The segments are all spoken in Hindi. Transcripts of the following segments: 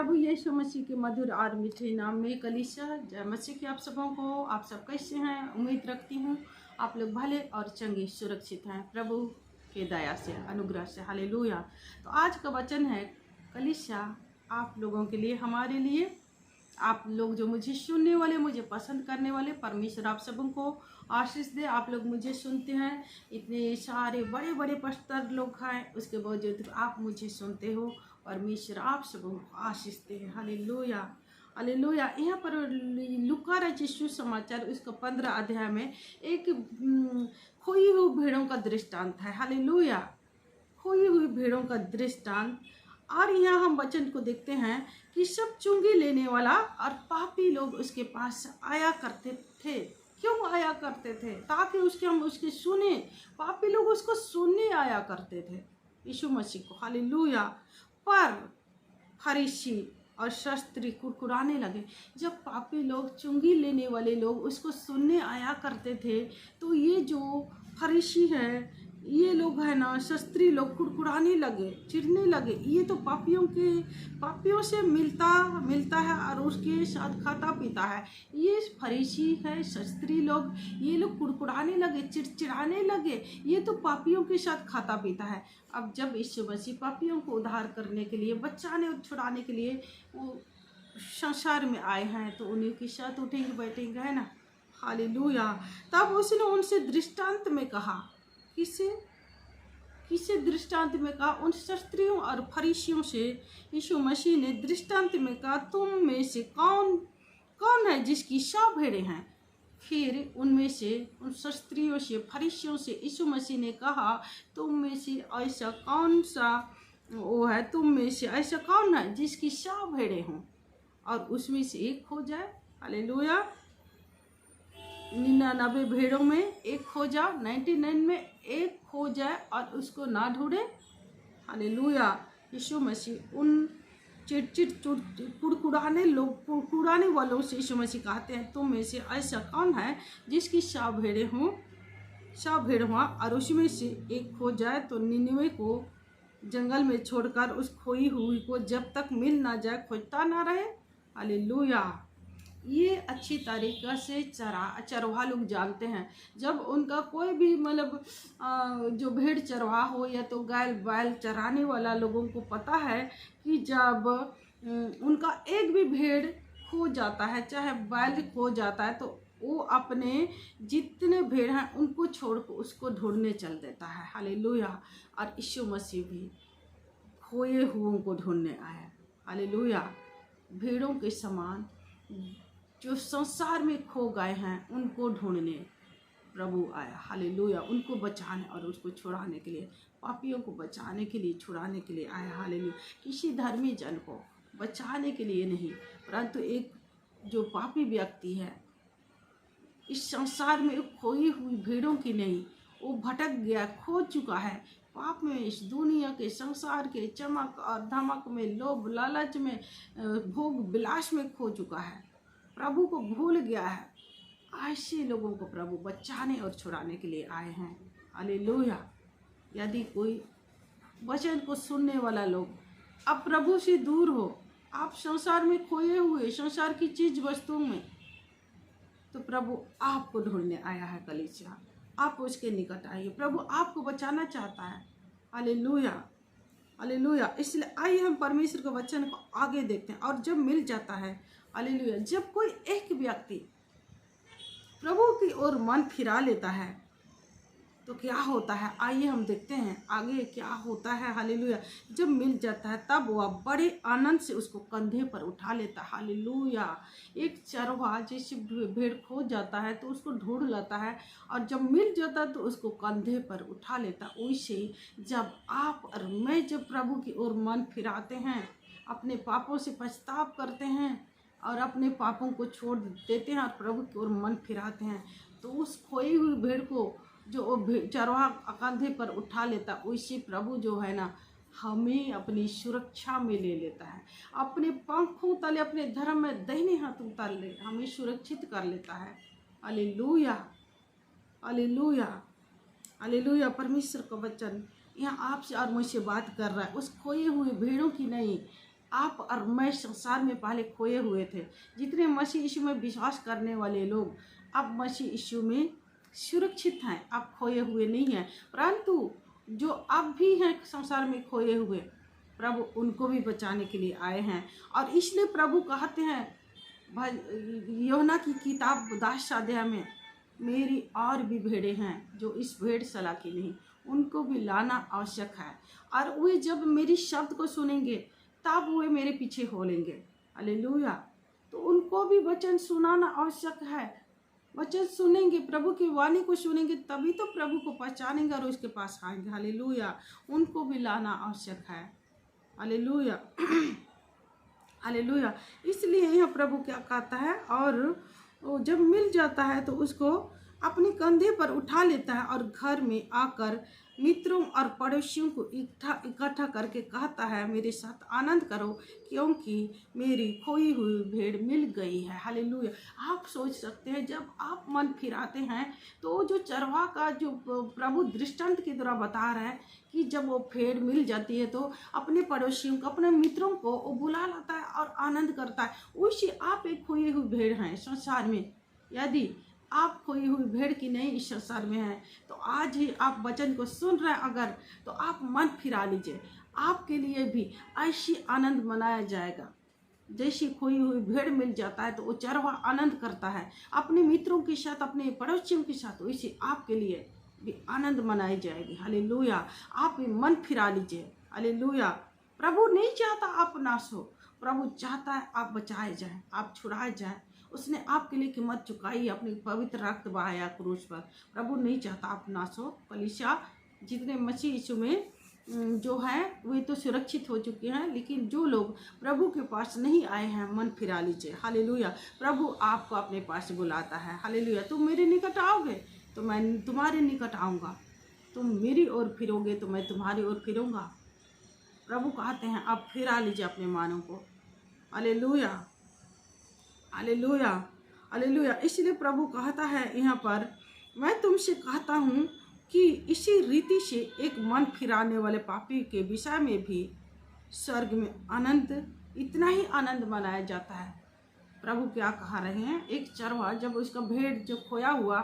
प्रभु यीशु मसीह के मधुर और मीठे नाम में कलीसिया जय मसीह की आप सबों को। आप सब कैसे हैं? उम्मीद रखती हूँ आप लोग भले और चंगे सुरक्षित हैं प्रभु के दया से, अनुग्रह से। हालेलुया। तो आज का वचन है कलीसिया आप लोगों के लिए, हमारे लिए, आप लोग जो मुझे सुनने वाले, मुझे पसंद करने वाले, परमेश्वर आप सबों को आशीष दे। आप लोग मुझे सुनते हैं, इतने सारे बड़े बड़े पस्तर लोग हैं, उसके बावजूद आप मुझे सुनते हो। परमेश्वर आप सबों को आशीष दे। Hallelujah hallelujah. यहाँ पर लूका रचित सुसमाचार उसका 15 अध्याय में एक खोई हुई भेड़ों का दृष्टांत है। हालेलुया। खोई हुई भेड़ों का दृष्टांत। और यहाँ हम वचन को देखते हैं कि सब चुंगी लेने वाला और पापी लोग उसके पास आया करते थे। क्यों आया करते थे? ताकि हम उसके सुने। पापी लोग उसको सुनने आया करते थे, यीशु मसीह को। हालेलुया। पर फरीसी और शास्त्री कुरकुराने लगे। जब पापी लोग, चुंगी लेने वाले लोग उसको सुनने आया करते थे, तो ये जो फरीसी है, ये लोग है ना, शास्त्री लोग कुरकुराने लगे, चिढ़ने लगे। ये तो पापियों से मिलता है और उसके साथ खाता पीता है। ये फरीसी है, शास्त्री लोग, ये लोग कुरकुराने लगे, चिड़चिड़ाने लगे। ये तो पापियों के साथ खाता पीता है। अब जब यीशु मसीह पापियों को उद्धार करने के लिए, बचाने और छुड़ाने के लिए वो संसार में आए हैं, तो उन्हीं के साथ उठेंगे बैठेंगे, है ना। हालेलुया। तब उसने उनसे दृष्टांत में कहा। किसे दृष्टांत में कहा? उन शास्त्रियों और फरीसियों से यीशु मसीह ने दृष्टांत में कहा, तुम में से कौन है जिसकी 100 भेड़ें हैं? फिर उनमें से, उन शास्त्रियों से, फरीसियों से यीशु मसीह ने कहा, तुम में से ऐसा कौन सा वो है, तुम में से ऐसा कौन है जिसकी 100 भेड़ें हों और उसमें से एक खो जाए? हालेलुया। 99 भेड़ों में एक खो जाए, 99 में एक खो जाए और उसको ना ढूंढे। हालेलुया। यीशु मसीह उन कुड़कुड़ाने वालों से यीशु मसीह कहते हैं, तुम में से ऐसा कौन है जिसकी 100 भेड़ें हों, 100 भेड़ हुआ और उसमें से एक खो जाए, तो 99 को जंगल में छोड़कर उस खोई हुई को जब तक मिल ना जाए खोजता ना रहे। हालेलुया। ये अच्छी तरीक़ा से चरवाहा लोग जानते हैं। जब उनका कोई भी मतलब जो भेड़ चरवाहा हो या तो गाय बैल चराने वाला, लोगों को पता है कि जब उनका एक भी भेड़ खो जाता है, चाहे बैल खो जाता है, तो वो अपने जितने भेड़ हैं उनको छोड़कर उसको ढूंढने चल देता है। हालेलुया। और यीशु मसीह भी खोए हुओं को ढूंढने आया। हालेलुया। भेड़ों के समान जो संसार में खो गए हैं उनको ढूंढने प्रभु आया। हालेलुया। उनको बचाने और उसको छुड़ाने के लिए, पापियों को बचाने के लिए, छुड़ाने के लिए आया। हालेलुया। किसी धर्मी जन को बचाने के लिए नहीं, परंतु एक जो पापी व्यक्ति है, इस संसार में खोई हुई भेड़ों की नहीं, वो भटक गया, खो चुका है पाप में, इस दुनिया के, संसार के चमक और धमक में, लोभ लालच में, भोग विलास में खो चुका है, प्रभु को भूल गया है। ऐसे लोगों को प्रभु बचाने और छुड़ाने के लिए आए हैं। हालेलुया। यदि कोई वचन को सुनने वाला लोग अब प्रभु से दूर हो, आप संसार में खोए हुए, संसार की चीज वस्तुओं में, तो प्रभु आपको ढूंढने आया है। कलीसिया आप उसके निकट आइए, प्रभु आपको बचाना चाहता है। Hallelujah hallelujah. इसलिए आइए हम परमेश्वर के वचन को आगे देखते हैं। और जब मिल जाता है, हालेलुया, जब कोई एक व्यक्ति प्रभु की ओर मन फिरा लेता है तो क्या होता है? आइए हम देखते हैं आगे क्या होता है। हालेलुया। जब मिल जाता है तब वह बड़े आनंद से उसको कंधे पर उठा लेता है। हालेलुया। एक चरवाहा जैसे भेड़ खो जाता है तो उसको ढूंढ लेता है, और जब मिल जाता है तो उसको कंधे पर उठा लेता है। वैसे जब आप और मैं जब प्रभु की ओर मन फिराते हैं, अपने पापों से पछताव करते हैं और अपने पापों को छोड़ देते हैं और प्रभु की ओर मन फिराते हैं, तो उस खोई हुई भेड़ को जो चरवाहा कंधे पर उठा लेता, वैसे प्रभु जो है ना, हमें अपनी सुरक्षा में ले लेता है, अपने पंखों तले, अपने धर्म में दाहिने हाथ उतार ले, हमें सुरक्षित कर लेता है। Hallelujah hallelujah hallelujah. परमेश्वर का वचन यहाँ आपसे और मुझसे बात कर रहा है, उस खोए हुए भेड़ों की नहीं, आप और मैं संसार में पहले खोए हुए थे। जितने मसीह यीशु में विश्वास करने वाले लोग अब मसीह यीशु में सुरक्षित हैं, आप खोए हुए नहीं हैं। परंतु जो अब भी हैं संसार में खोए हुए, प्रभु उनको भी बचाने के लिए आए हैं। और इसलिए प्रभु कहते हैं योना की किताब 10 अध्याय में, मेरी और भी भेड़ें हैं जो इस भेड़शाला की नहीं, उनको भी लाना आवश्यक है। और वे जब मेरी शब्द को सुनेंगे तब वे मेरे पीछे हो लेंगे। हालेलुया। तो उनको भी वचन सुनाना आवश्यक है। वचन सुनेंगे, प्रभु की वाणी को सुनेंगे, तभी तो प्रभु को पहचानेंगे और उसके पास आएंगे। हालेलुया। उनको भी लाना आवश्यक है। हालेलुया। हालेलुया। इसलिए यह प्रभु क्या कहता है, और जब मिल जाता है तो उसको अपने कंधे पर उठा लेता है और घर में आकर मित्रों और पड़ोसियों को इकट्ठा करके कहता है, मेरे साथ आनंद करो क्योंकि मेरी खोई हुई भेड़ मिल गई है। हालेलुया। आप सोच सकते हैं जब आप मन फिराते हैं तो जो चरवाहा का जो प्रभु दृष्टांत के द्वारा बता रहा है कि जब वो भेड़ मिल जाती है तो अपने पड़ोसियों को, अपने मित्रों को वो बुला लाता है और आनंद करता है। उसी आप एक खोई हुई भेड़ हैं संसार में। यदि आप खोई हुई भेड़ की नहीं इस संसार में है तो आज ही आप वचन को सुन रहे हैं अगर, तो आप मन फिरा लीजिए। आपके लिए भी ऐसी आनंद मनाया जाएगा। जैसी खोई हुई भेड़ मिल जाता है तो वो चरवाहा आनंद करता है अपने मित्रों के साथ, अपने पड़ोसियों के साथ, वैसे आपके लिए भी आनंद मनाई जाएगी। हालेलुया। आप भी मन फिरा लीजिए। हालेलुया। प्रभु नहीं चाहता आप नाश हो, प्रभु चाहता है आप बचाए जाएं, आप छुड़ाए जाएं। उसने आपके लिए कीमत चुकाई, अपने पवित्र रक्त बहाया क्रूस पर। प्रभु नहीं चाहता आप नाश हो। कलीसिया जितने मसीह यीशु में जो है वे तो सुरक्षित हो चुके हैं, लेकिन जो लोग प्रभु के पास नहीं आए हैं मन फिरा लीजिए। हालेलुया। प्रभु आपको अपने पास बुलाता है। हालेलुया। तुम मेरे निकट आओगे तो मैं तुम्हारे निकट आऊँगा, तुम मेरी ओर फिरोगे तो मैं तुम्हारी ओर फिरूँगा। प्रभु कहते हैं आप फिरा लीजिए अपने मानों को। हालेलुया। हालेलुया। हालेलुया। इसलिए प्रभु कहता है यहाँ पर, मैं तुमसे कहता हूँ कि इसी रीति से एक मन फिराने वाले पापी के विषय में भी स्वर्ग में आनंद, इतना ही आनंद मनाया जाता है। प्रभु क्या कहा रहे हैं, एक चरवाहा जब उसका भेड़ जो खोया हुआ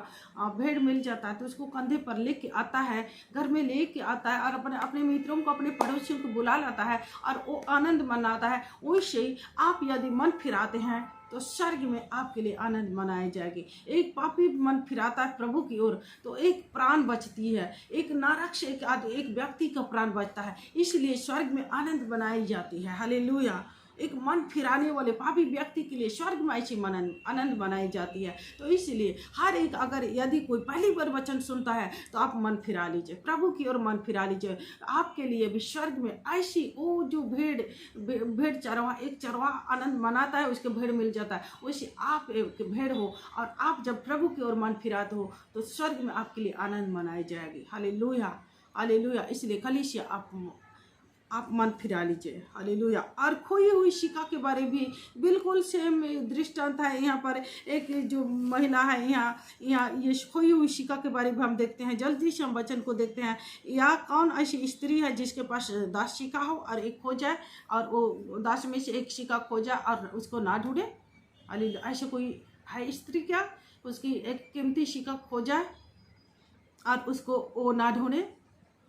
भेड़ मिल जाता है तो उसको कंधे पर लेके आता है, घर में लेके आता है और अपने मित्रों को, अपने पड़ोसियों को बुला लाता है और वो आनंद मनाता है। वैसे ही आप यदि मन फिराते हैं तो स्वर्ग में आपके लिए आनंद मनाई जाएगी। एक पापी मन फिराता है प्रभु की ओर तो एक प्राण बचती है, एक नरक से एक व्यक्ति का प्राण बचता है। इसलिए स्वर्ग में आनंद मनाई जाती है। हालेलुया। एक मन फिराने वाले पापी व्यक्ति के लिए स्वर्ग में ऐसी आनंद मनाई जाती है। तो इसलिए हर एक, अगर यदि कोई पहली बार वचन सुनता है तो आप मन फिरा लीजिए, प्रभु की ओर मन फिरा लीजिए। आपके लिए भी स्वर्ग में ऐसी वो जो भेड़ चरवाहा, एक चरवाहा आनंद मनाता है उसके भेड़ मिल जाता है, वैसे आप एक भेड़ हो और आप जब प्रभु की ओर मन फिराते हो तो स्वर्ग में आपके लिए आनंद मनाई जाएगी। हालेलुया। हालेलुया। इसलिए कलीसिया आप मन फिरा लीजिए। हालेलुया। और खोई हुई शिका के बारे भी बिल्कुल सेम दृष्टांत है। यहाँ पर एक जो महिला है, यहाँ ये खोई हुई शिका के बारे में हम देखते हैं। जल्दी से हम वचन को देखते हैं। या कौन ऐसी स्त्री है जिसके पास 10 शिका हो और एक खो जाए, और वो 10 में से एक शिका खो जाए और उसको ना ढूंढे। हालेलुया। ऐसे कोई है स्त्री क्या, उसकी एक कीमती शिका खो जाए और उसको वो ना ढूंढे।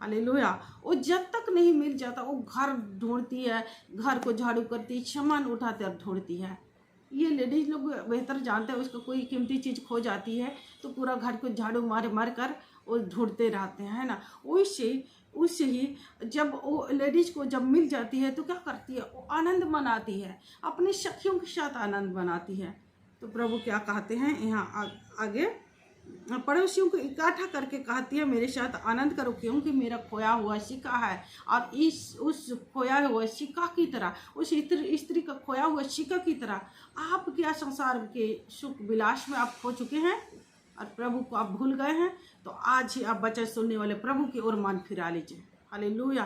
हालेलुया। वो जब तक नहीं मिल जाता वो घर ढूंढती है, घर को झाड़ू करती है, सामान उठाते और ढूंढती है। ये लेडीज लोग बेहतर जानते हैं, उसको कोई कीमती चीज़ खो जाती है तो पूरा घर को झाड़ू मार कर वो ढूंढते रहते हैं, है ना। उससे ही जब वो लेडीज को जब मिल जाती है तो क्या करती है, वो आनंद मनाती है, अपने सखियों के साथ आनंद मनाती है। तो प्रभु क्या कहते हैं यहाँ आगे, पड़ोसियों को इकट्ठा करके कहती है, मेरे साथ आनंद करो क्योंकि मेरा खोया हुआ सिक्का है। और उस खोया हुआ सिक्का की तरह, उस स्त्री का खोया हुआ सिक्का की तरह आप क्या संसार के सुख विलास में आप खो चुके हैं और प्रभु को आप भूल गए हैं। तो आज ही आप वचन सुनने वाले प्रभु की ओर मन फिरा लीजिए। हालेलुया।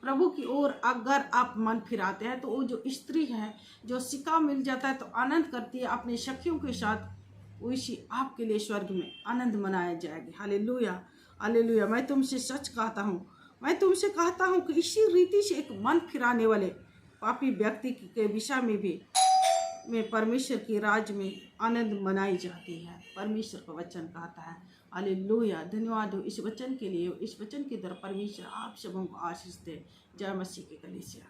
प्रभु की ओर अगर आप मन फिराते हैं तो वो जो स्त्री है, जो सिक्का मिल जाता है तो आनंद करती है अपने सखियों के साथ, वैसी आपके लिए स्वर्ग में आनंद मनाया जाएगी। हालेलुया। हालेलुया। मैं तुमसे सच कहता हूँ, मैं तुमसे कहता हूँ कि इसी रीति से एक मन फिराने वाले पापी व्यक्ति के विषय में भी परमेश्वर के राज्य में आनंद मनाई जाती है। परमेश्वर का वचन कहता है। हालेलुया, धन्यवाद हो इस वचन के लिए। इस वचन के द्वारा परमेश्वर आप सबों को आशीष दे। जय मसीह की कलीसिया।